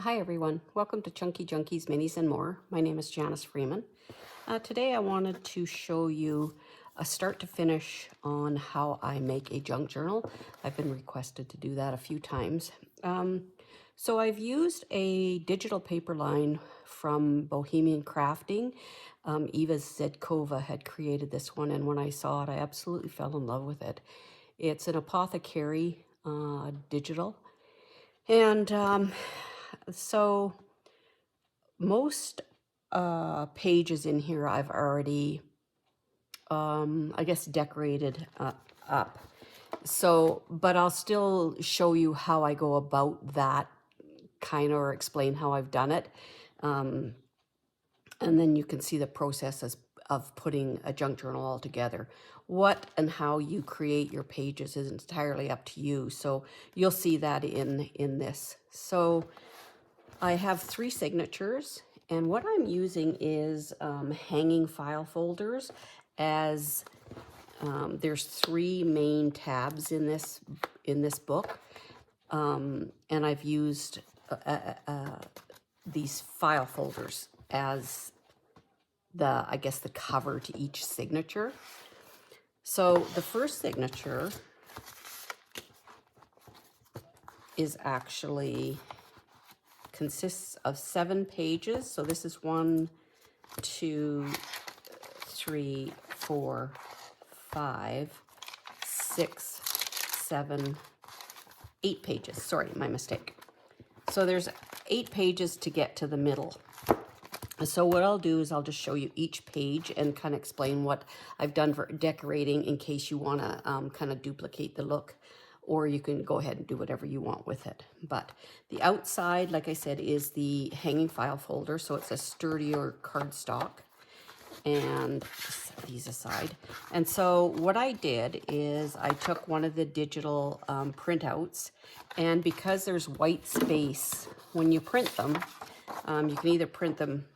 Hi everyone, welcome to Chunky Junkies, Minis and More. My name is Janice Freeman. Today I wanted to show you a start to finish on how I make a junk journal. I've been requested to do that a few times. So I've used a digital paper line from Bohemian Crafting. Eva Zedkova had created this one, and when I saw it I absolutely fell in love with it. It's an Apothecary digital, and so most pages in here I've already, I guess, decorated up. So, but I'll still show you how I go about that kind of, or explain how I've done it. And then you can see the process of putting a junk journal all together. What and how you create your pages is entirely up to you. So you'll see that in this. So I have 3 signatures, and what I'm using is hanging file folders. As there's 3 main tabs in this book, and I've used these file folders as I guess the cover to each signature. So the first signature is actually consists of 7 pages. So this is 1, 2, 3, 4, 5, 6, 7, 8 pages. Sorry, my mistake. So there's 8 pages to get to the middle. So what I'll do is I'll just show you each page and kind of explain what I've done for decorating in case you want to kind of duplicate the look, or you can go ahead and do whatever you want with it. But the outside, like I said, is the hanging file folder. So it's a sturdier cardstock. And set these aside. And so what I did is I took one of the digital printouts, and because there's white space when you print them, you can either print them,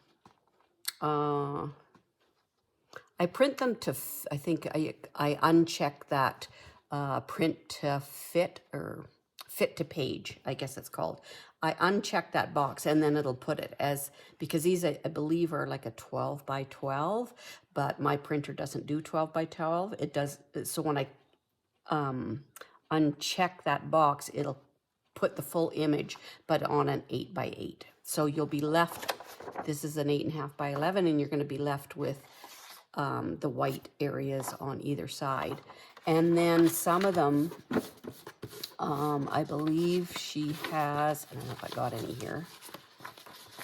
I print them to, I think I uncheck that print to fit, or fit to page, I guess it's called. I uncheck that box, and then it'll put it as, because these I believe are like a 12 by 12, but my printer doesn't do 12 by 12. It does, so when I uncheck that box, it'll put the full image, but on an 8 by 8. So you'll be left, this is an 8.5 by 11, and you're going to be left with the white areas on either side. And then some of them, I believe she has, I don't know if I got any here.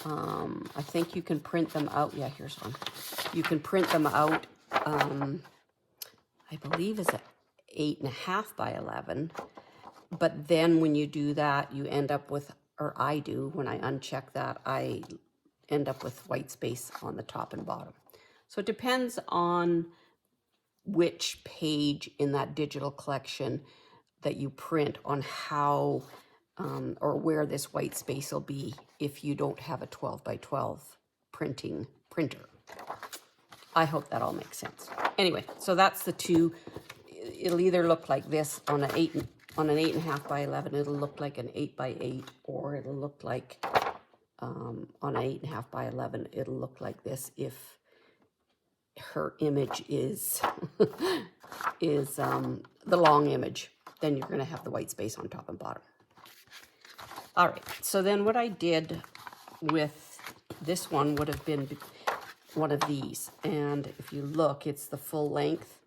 I think you can print them out. Yeah, here's one. You can print them out, I believe is 8.5 by 11. But then when you do that, you end up with, or I do, when I uncheck that, I end up with white space on the top and bottom. So it depends on which page in that digital collection that you print on how or where this white space will be if you don't have a 12 by 12 printer. I hope that all makes sense. Anyway, so that's the 2. It'll either look like this on an 8.5 by 11. It'll look like an 8 by 8, or it'll look like on an 8.5 by 11. It'll look like this if her image is is the long image. Then you're going to have the white space on top and bottom. All right, so then what I did with this one would have been one of these, and if you look, it's the full length,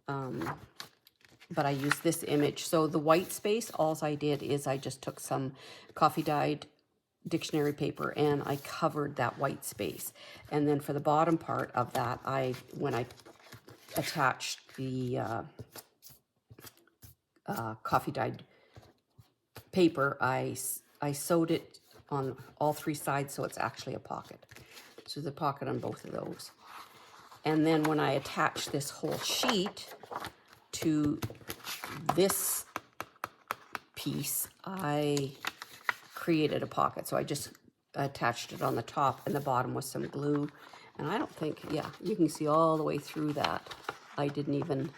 but I used this image. So the white space, all I did is I just took some coffee dyed dictionary paper and I covered that white space. And then for the bottom part of that, when I attached the coffee dyed paper, I sewed it on all 3 sides, so it's actually a pocket. So there's a pocket on both of those. And then when I attach this whole sheet to this piece, I created a pocket. So I just attached it on the top and the bottom with some glue. And I don't think, yeah, you can see all the way through that. I didn't even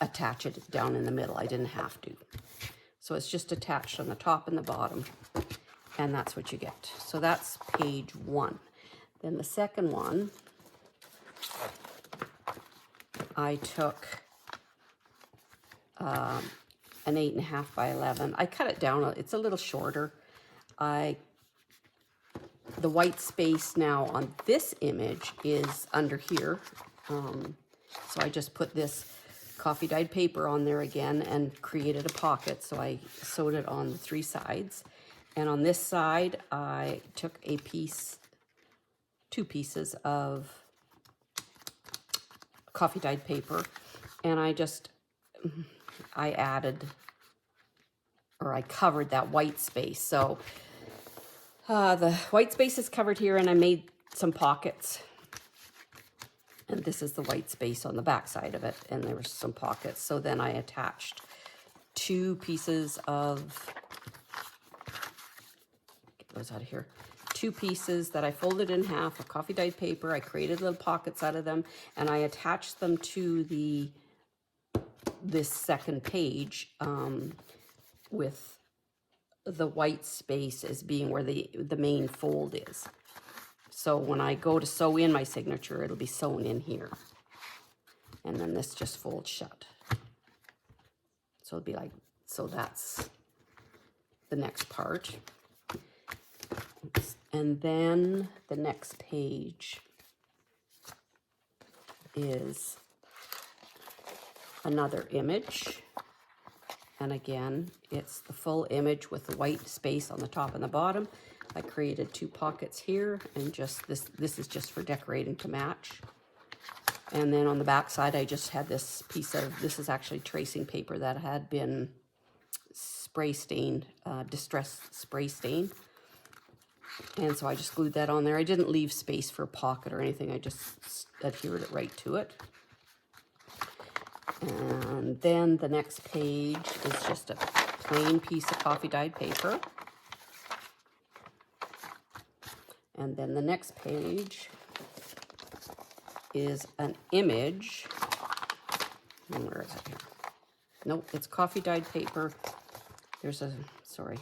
attach it down in the middle. I didn't have to. So it's just attached on the top and the bottom, and that's what you get. So that's page 1. Then the second one, I took an 8.5 by 11. I cut it down, it's a little shorter. The white space now on this image is under here. So I just put this coffee dyed paper on there again and created a pocket. So I sewed it on the 3 sides. And on this side, I took a piece, 2 pieces of coffee dyed paper, and I added, or I covered that white space. So the white space is covered here, and I made some pockets. And this is the white space on the back side of it, and there were some pockets. So then I attached 2 pieces of, get those out of here, 2 pieces that I folded in half of coffee dyed paper. I created little pockets out of them, and I attached them to this second page with the white space as being where the main fold is. So when I go to sew in my signature, it'll be sewn in here. And then this just folds shut. So it'll be like, so that's the next part. And then the next page is another image. And again, it's the full image with the white space on the top and the bottom. I created 2 pockets here, and just this is just for decorating to match. And then on the back side, I just had this piece of, this is actually tracing paper that had been spray stained, distress spray stain. And so I just glued that on there. I didn't leave space for a pocket or anything. I just adhered it right to it. And then the next page is just a plain piece of coffee dyed paper. And then the next page is an image. And where is it here? Nope, it's coffee dyed paper. There's a, sorry.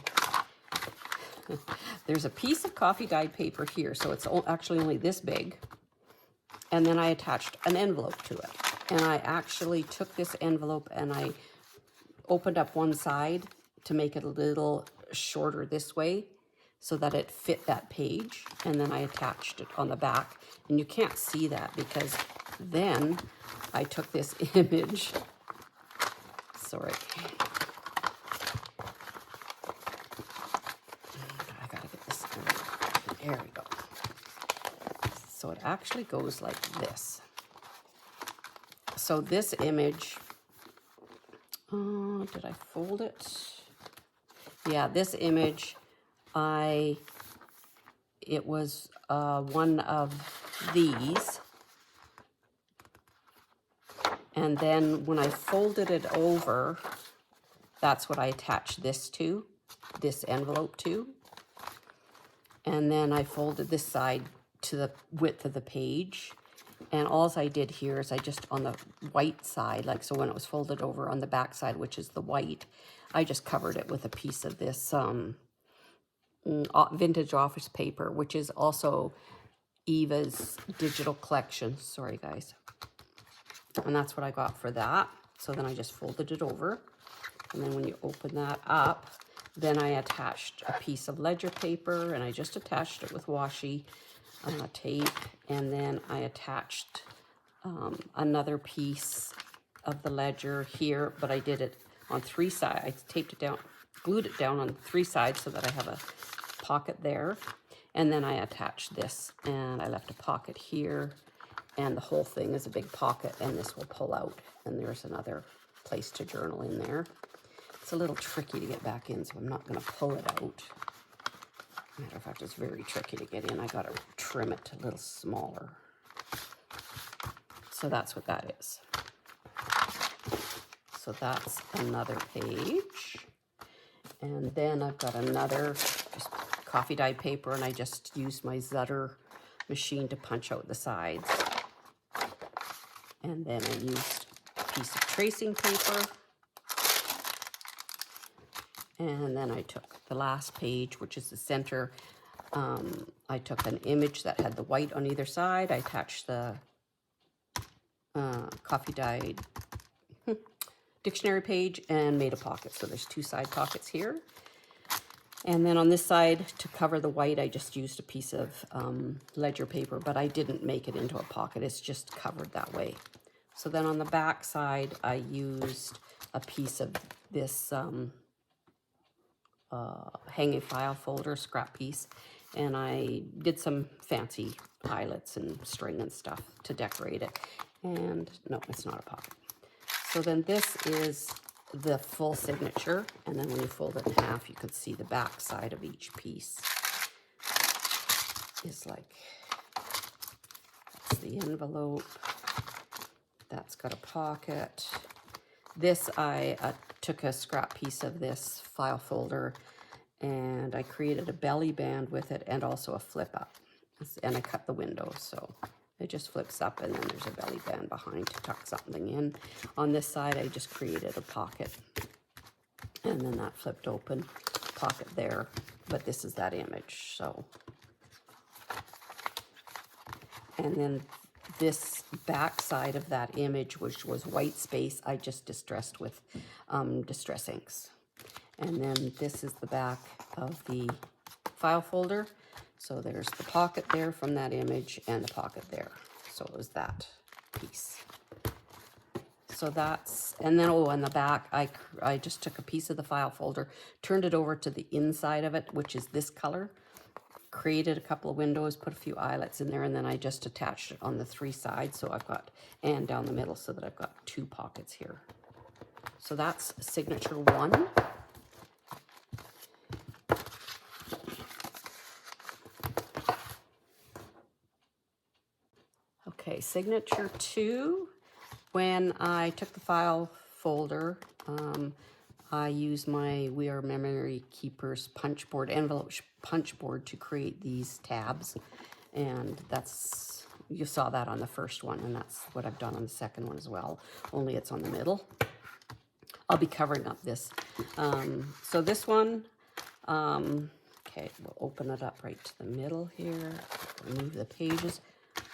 There's a piece of coffee dyed paper here, so it's actually only this big. And then I attached an envelope to it. And I actually took this envelope and I opened up one side to make it a little shorter this way so that it fit that page. And then I attached it on the back. And you can't see that because then I took this image. Sorry. I gotta get this. There we go. So it actually goes like this. So this image, did I fold it? Yeah, this image, it was one of these. And then when I folded it over, that's what I attached this to, this envelope to. And then I folded this side to the width of the page. And all I did here is I just, on the white side, like so when it was folded over on the back side, which is the white, I just covered it with a piece of this vintage office paper, which is also Eva's digital collection. Sorry, guys. And that's what I got for that. So then I just folded it over. And then when you open that up, then I attached a piece of ledger paper, and I just attached it with washi tape, and then I attached another piece of the ledger here, but I did it on 3 sides. I taped it down, glued it down on 3 sides so that I have a pocket there, and then I attached this, and I left a pocket here, and the whole thing is a big pocket, and this will pull out, and there's another place to journal in there. It's a little tricky to get back in, so I'm not going to pull it out. Matter of fact, it's very tricky to get in. I got to trim it a little smaller. So that's what that is. So that's another page. And then I've got another just coffee dyed paper, and I just used my Zutter machine to punch out the sides. And then I used a piece of tracing paper. And then I took the last page, which is the center. I took an image that had the white on either side. I attached the coffee dyed dictionary page and made a pocket. So there's two side pockets here. And then on this side, to cover the white, I just used a piece of ledger paper, but I didn't make it into a pocket. It's just covered that way. So then on the back side, I used a piece of this hanging file folder, scrap piece, and I did some fancy eyelets and string and stuff to decorate it. And no, it's not a pocket. So then this is the full signature, and then when you fold it in half, you could see the back side of each piece is like, that's the envelope, that's got a pocket. This, I took a scrap piece of this file folder and I created a belly band with it and also a flip up, and I cut the window, so it just flips up and then there's a belly band behind to tuck something in. On this side, I just created a pocket and then that flipped open, pocket there, but this is that image, so. And then this back side of that image, which was white space, I just distressed with distress inks. And then this is the back of the file folder. So there's the pocket there from that image and the pocket there. So it was that piece. So that's, and then, oh, on the back, I just took a piece of the file folder, turned it over to the inside of it, which is this color, created a couple of windows, put a few eyelets in there, and then I just attached it on the three sides. So I've got, and down the middle, so that I've got two pockets here. So that's signature one. Okay, signature two. When I took the file folder, I used my We Are Memory Keepers punch board, envelope punch board to create these tabs. And that's, you saw that on the first one, and that's what I've done on the second one as well, only it's on the middle. I'll be covering up this. So this one, okay, we'll open it up right to the middle here, remove the pages.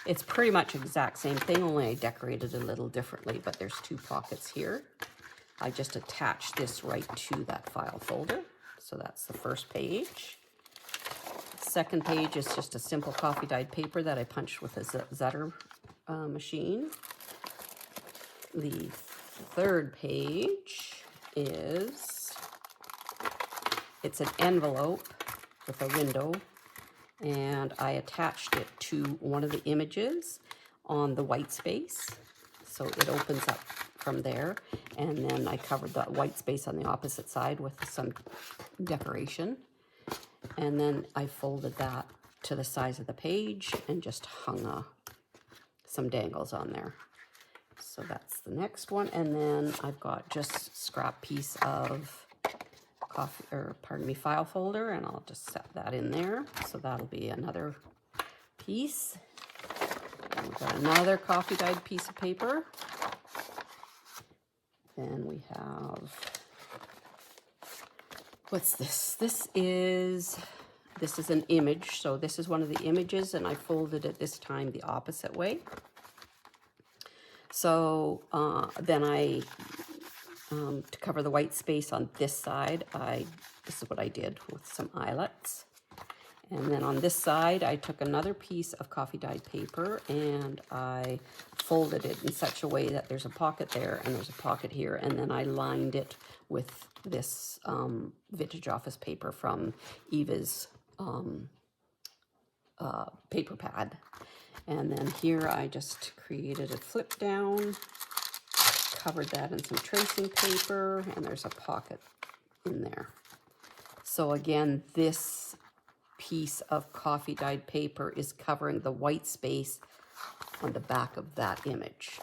It's pretty much exact same thing, only I decorated a little differently, but there's two pockets here. I just attached this right to that file folder. So that's the first page. Second page is just a simple coffee dyed paper that I punched with a Zutter machine. The third page is, it's an envelope with a window, and I attached it to one of the images on the white space. So it opens up from there, and then I covered that white space on the opposite side with some decoration. And then I folded that to the size of the page and just hung some dangles on there. So that's the next one. And then I've got just scrap piece of file folder, and I'll just set that in there. So that'll be another piece. And we've got another coffee dyed piece of paper. Then we have, what's this? This is an image. So this is one of the images, and I folded it this time the opposite way. So then I, to cover the white space on this side, this is what I did with some eyelets. And then on this side, I took another piece of coffee dyed paper and I folded it in such a way that there's a pocket there and there's a pocket here. And then I lined it with this vintage office paper from Eva's paper pad. And then here I just created a flip down, covered that in some tracing paper, and there's a pocket in there. So again, this piece of coffee dyed paper is covering the white space on the back of that image.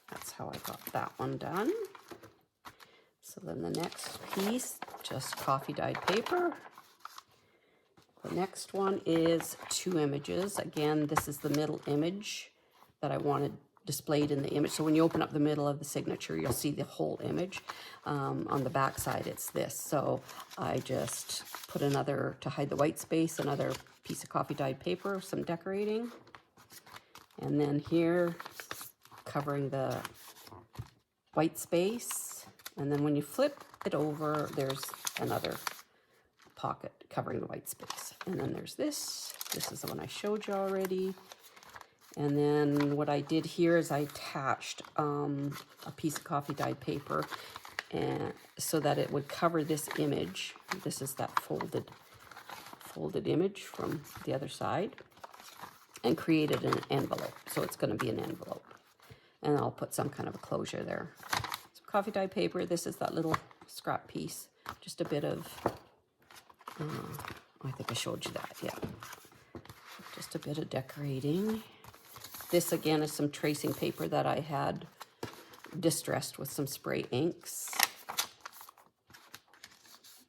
That's how I got that one done. So then the next piece, just coffee dyed paper. The next one is two images. Again, this is the middle image that I wanted displayed in the image. So when you open up the middle of the signature, you'll see the whole image. On the back side, it's this. So I just put another, to hide the white space, another piece of coffee dyed paper, some decorating. And then here, covering the white space. And then when you flip it over, there's another pocket covering the white space. And then there's this. This is the one I showed you already. And then what I did here is I attached a piece of coffee dyed paper, and so that it would cover this image. This is that folded image from the other side, and created an envelope. So it's going to be an envelope. And I'll put some kind of a closure there. So coffee dyed paper, this is that little scrap piece. Just a bit of, I think I showed you that, yeah. Just a bit of decorating. This again is some tracing paper that I had distressed with some spray inks.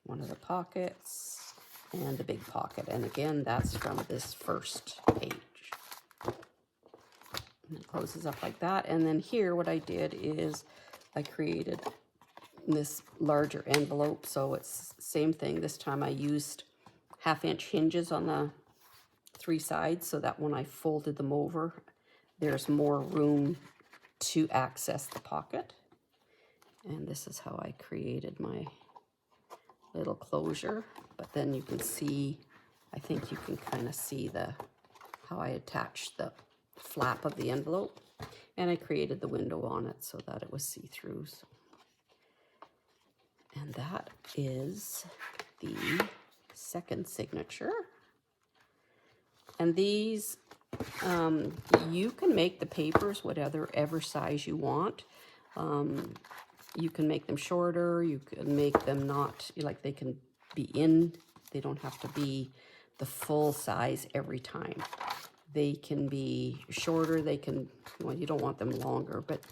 One of the pockets and the big pocket. And again, that's from this first page. And it closes up like that. And then here what I did is I created this larger envelope. So it's same thing. This time I used 1/2-inch hinges on the 3 sides so that when I folded them over, there's more room to access the pocket. And this is how I created my little closure. But then you can see, I think you can kind of see how I attached the flap of the envelope. And I created the window on it so that it was see-through. So. And that is the second signature. And these, you can make the papers whatever size you want. You can make them shorter, you can make them not, like they can be they don't have to be the full size every time. They can be shorter, they can, well, you don't want them longer, but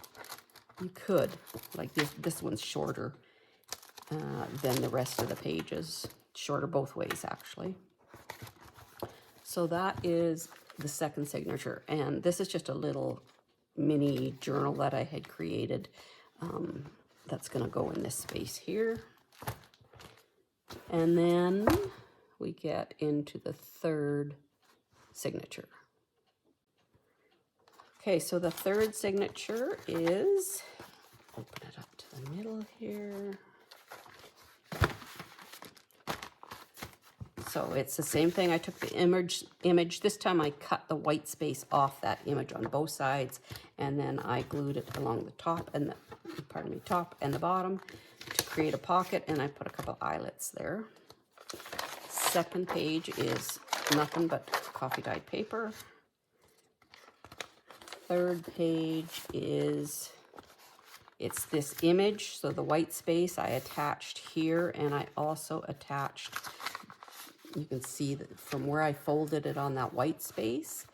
you could. Like this one's shorter than the rest of the pages. Shorter both ways, actually. So that is the second signature. And this is just a little mini journal that I had created that's going to go in this space here. And then we get into the third signature. Okay, so the third signature is, open it up to the middle here. So it's the same thing. I took the image. This time I cut the white space off that image on both sides, and then I glued it along the top and top and the bottom to create a pocket, and I put a couple eyelets there. Second page is nothing but coffee dyed paper. Third page is, it's this image, so the white space I attached here, and I also attached, you can see that from where I folded it on that white space,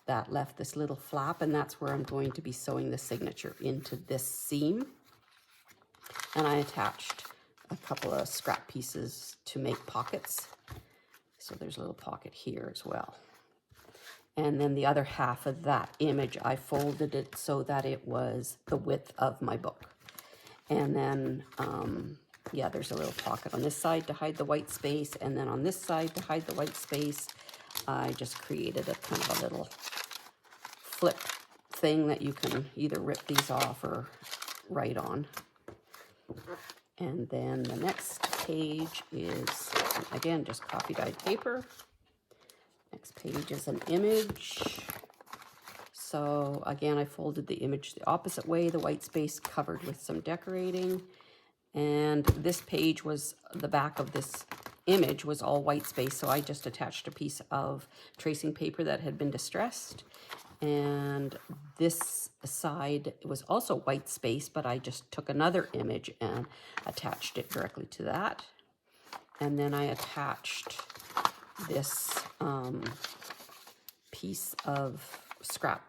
that left this little flap, and that's where I'm going to be sewing the signature into this seam. And I attached a couple of scrap pieces to make pockets. So there's a little pocket here as well. And then the other half of that image, I folded it so that it was the width of my book. And then, yeah, there's a little pocket on this side to hide the white space, and then on this side to hide the white space, I just created a kind of a little flip thing that you can either rip these off or write on. And then the next page is, again, just coffee dyed paper. Next page is an image. So again, I folded the image the opposite way, the white space covered with some decorating. And this page was, the back of this image was all white space, so I just attached a piece of tracing paper that had been distressed. And this side was also white space, but I just took another image and attached it directly to that. And then I attached this piece of scrap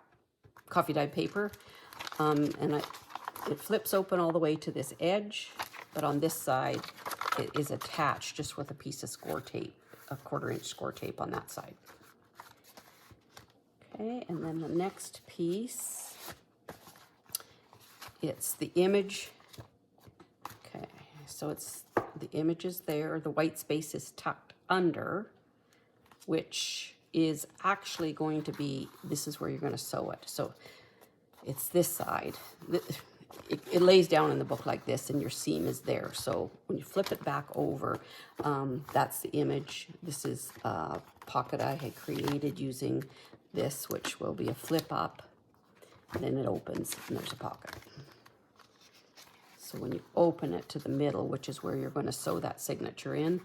coffee dyed paper, and it flips open all the way to this edge, but on this side it is attached just with a piece of score tape, a 1/4-inch score tape on that side. Okay, and then the next piece it's the image. Okay, so it's the image is there. The white space is tucked under, which is actually going to be, this is where you're going to sew it. So it's this side. It lays down in the book like this, and your seam is there. So when you flip it back over, that's the image. This is a pocket I had created using this, which will be a flip up. And then it opens, and there's a pocket. So when you open it to the middle, which is where you're going to sew that signature in,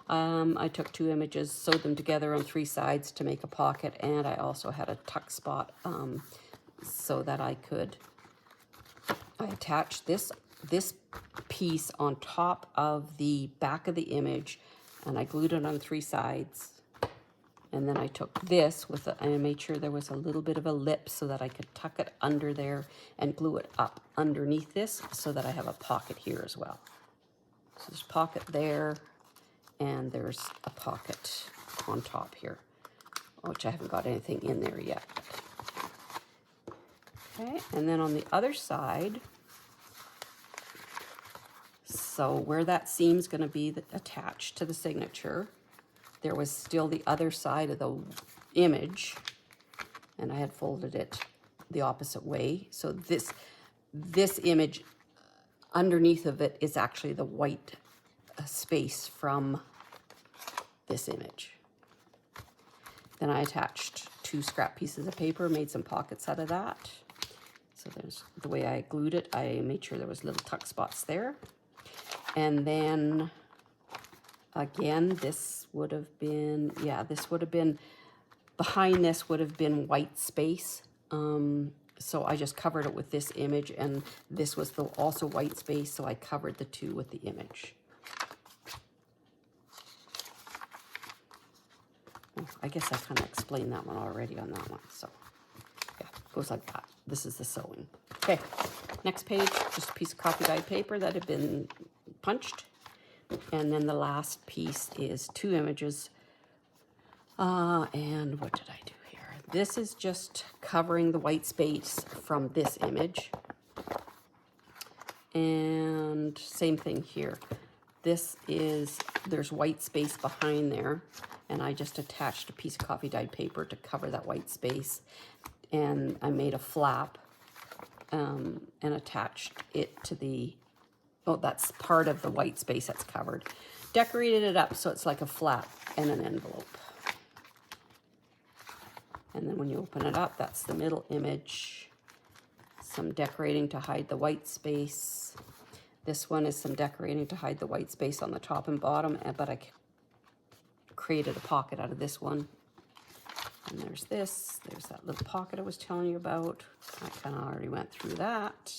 I took 2 images, sewed them together on 3 sides to make a pocket, and I also had a tuck spot so that I attached this piece on top of the back of the image, and I glued it on 3 sides. And then I took this I made sure there was a little bit of a lip so that I could tuck it under there and glue it up underneath this so that I have a pocket here as well. So there's a pocket there, and there's a pocket on top here, which I haven't got anything in there yet. Okay, and then on the other side, so where that seam's going to be attached to the signature, there was still the other side of the image, and I had folded it the opposite way. So this image underneath of it is actually the white space from this image. Then I attached 2 scrap pieces of paper, made some pockets out of that. So there's the way I glued it. I made sure there was little tuck spots there. And then again, this would have been, this would have been, behind this would have been white space. So I just covered it with this image, and this was also white space, so I covered the 2 with the image. Oh, I guess I kind of explained that one already on that one. So yeah, it goes like that. This is the sewing. Okay, next page, just a piece of copy dyed paper that had been punched. And then the last piece is 2 images. And what did I do here? This is just covering the white space from this image. And same thing here. There's white space behind there. And I just attached a piece of coffee dyed paper to cover that white space. And I made a flap and attached it to that's part of the white space that's covered. Decorated it up so it's like a flap and an envelope. And then when you open it up, that's the middle image. Some decorating to hide the white space. This one is some decorating to hide the white space on the top and bottom, but I created a pocket out of this one. And there's that little pocket I was telling you about. I kind of already went through that.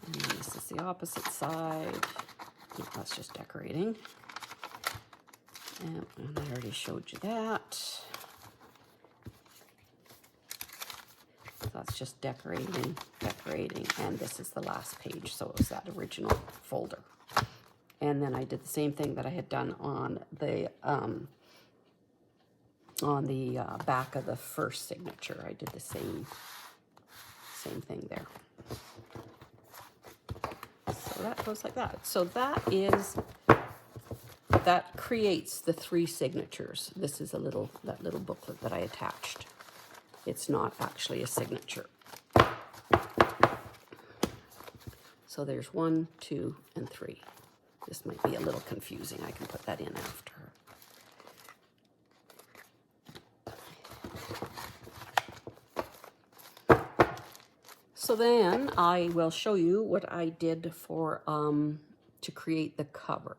And then this is the opposite side. No, that's just decorating. And I already showed you that. That's just decorating, and this is the last page, so it was that original folder. And then I did the same thing that I had done on the back of the first signature. I did the same thing there. So that goes like that. So that creates the 3 signatures. This is that little booklet that I attached. It's not actually a signature. So there's 1, 2, and 3. This might be a little confusing. I can put that in after. So then I will show you what I did for to create the cover.